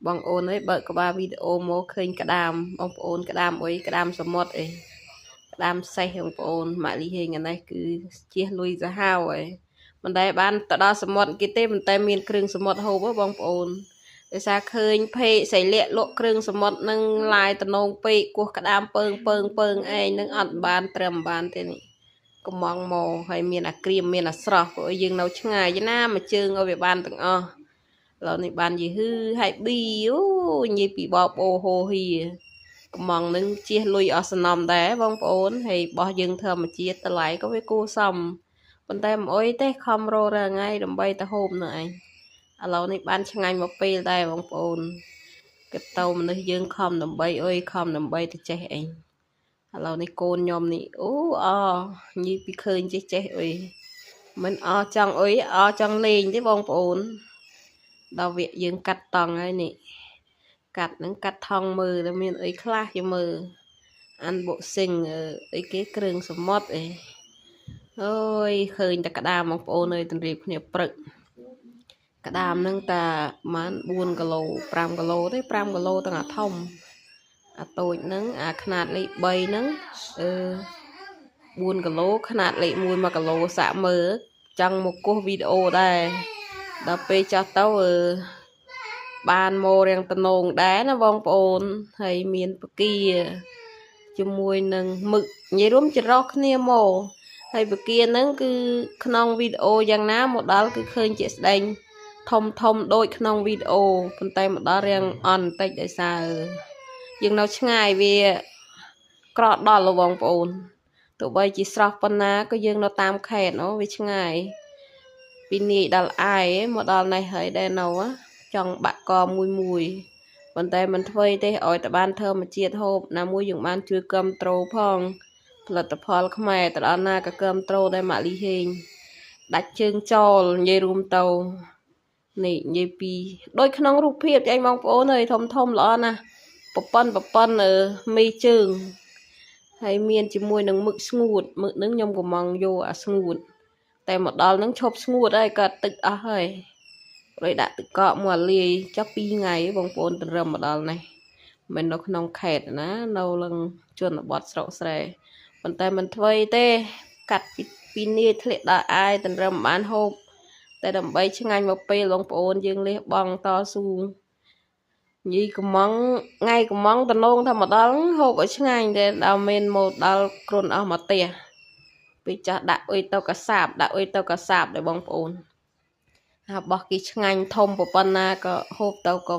បងអូនអើយបើកក្បាលវីដេអូមកឃើញក្តាមបងប្អូនក្តាមអុយក្តាមសមុទ្រអីក្តាមសេះបងប្អូនម៉ាក់លីហេងអានេះគឺជាលុយសាហាវអីមិនដែលបានទៅដល់សមុទ្រគេទេប៉ុន្តែមានគ្រឿងសមុទ្រហូបបងប្អូនដោយសារឃើញភេកសៃលាក់លក់គ្រឿងសមុទ្រនឹងឡាយតំណងពេកគោះក្តាមពើងឯងនឹងអត់បានត្រឹមបានទេនេះកំងមកហើយមានអាក្រៀមមានអាស្រស់ព្រោះយើងនៅឆ្ងាយណាមួយជើងឲ្យវាបានទាំងអស់ឡូវនេះបានយីហឺហើយប៊ីអូនិយាយពីបបអូហូហ៊ីកំងនឹងជះលុយអស់សំណំដែរបងប្អូនហើយបោះយើងធម្មជាតិតម្លៃក៏វាគួរសមប៉ុន្តែមិនអុយទេខំរករាល់ថ្ងៃដើម្បីទៅហូបនោះឯងឥឡូវនេះបានឆ្ងាញ់មកពេលដែរបងប្អូនគិតទៅមនុស្សយើងខំដើម្បីអុយខំដើម្បីទៅចេះអីឥឡូវនេះកូនខ្ញុំនេះអូអញីពីឃើញចេះអុយមិនអចង់អុយអចង់លេងទេបងប្អូនដល់វាយើងកាត់តង់ហើយនេះកាត់នឹងកាត់ថងមើលតែមានអីខ្លះជាមើលអានបុសិងអីគេគ្រឿងសមុទ្រអីអើយឃើញតែក្តាមបងប្អូនអើយទម្រាបគ្នាព្រឹកក្តាមនឹងតាម៉ាន4គីឡូ5គីឡូទេ5គីឡូទាំងអាធំអាតូចហ្នឹងអាຂະຫນាតលេខ3ហ្នឹង4គីឡូຂະຫນាតលេខ1 1គីឡូសាក់មើលចង់មកគោះវីដេអូដែរដល់ពេលចាស់ទៅបានមករៀងតំណងដែរណាបងប្អូនហើយមានបកាជាមួយនឹងមឹកនិយាយរួមច្រោះគ្នាមកហើយបកាហ្នឹងគឺក្នុងវីដេអូយ៉ាងណាមកដល់គឺឃើញជាស្ដែងធំដូចក្នុងវីដេអូប៉ុន្តែមកដល់រៀងអន់បន្តិចដោយសារយើងនៅឆ្ងាយវាក្រដល់បងប្អូនទោះបីជាស្រស់ប៉ុណ្ណាក៏យើងនៅតាមខេត្តវាឆ្ងាយពីនាយដល់អាយមកដល់នេះហើយដែរនៅចង់បាក់កមួយប៉ុន្តែមិនធ្វើទេឲ្យតែបានធម្មជាតិហូបណាមួយយើងបានជួយគាំទ្រផងផលិតផលខ្មែរទៅដល់ណាក៏គាំទ្រដែរម៉ាក់លីហេងដាច់ជើងចោលនិយាយរួមទៅនេះនិយាយពីដូចក្នុងរូបភាពឯងបងប្អូនអើយធំល្អណាស់ប្រប៉ុនមេជើងហើយមានជាមួយនឹងមឹកស្ងួតមឹកនឹងខ្ញុំកំងយកអាស្ងួតតែមកដល់នឹងឈប់ស្ងួតហើយក៏ទឹកអស់ហើយព្រៃដាក់ទឹកកកមកលាយចាប់2ថ្ងៃបងប្អូនទៅរឹមមកដល់នេះមិននៅក្នុងខេត្តណានៅលឹងជនបទស្រុកស្រែប៉ុន្តែមិនធ្វើទេកាត់ពីនាយធ្លាក់ដល់អាយទៅរឹមបានហូបតែដើម្បីឆ្ងាញ់មកពេលបងប្អូនយើងលះបង់តស៊ូញីកំងថ្ងៃកំងតំណងថាមកដល់ហូបឲ្យឆ្ងាញ់តែដល់មានមកដល់គ្រុនអស់មកផ្ទះពេលចាស់ដាក់អុយទៅកាសាបដាក់អុយទៅកាសាបដែរបងប្អូនបោះគេឆ្ងាញ់ធំប៉ុណ្ណាក៏ហូបទៅក៏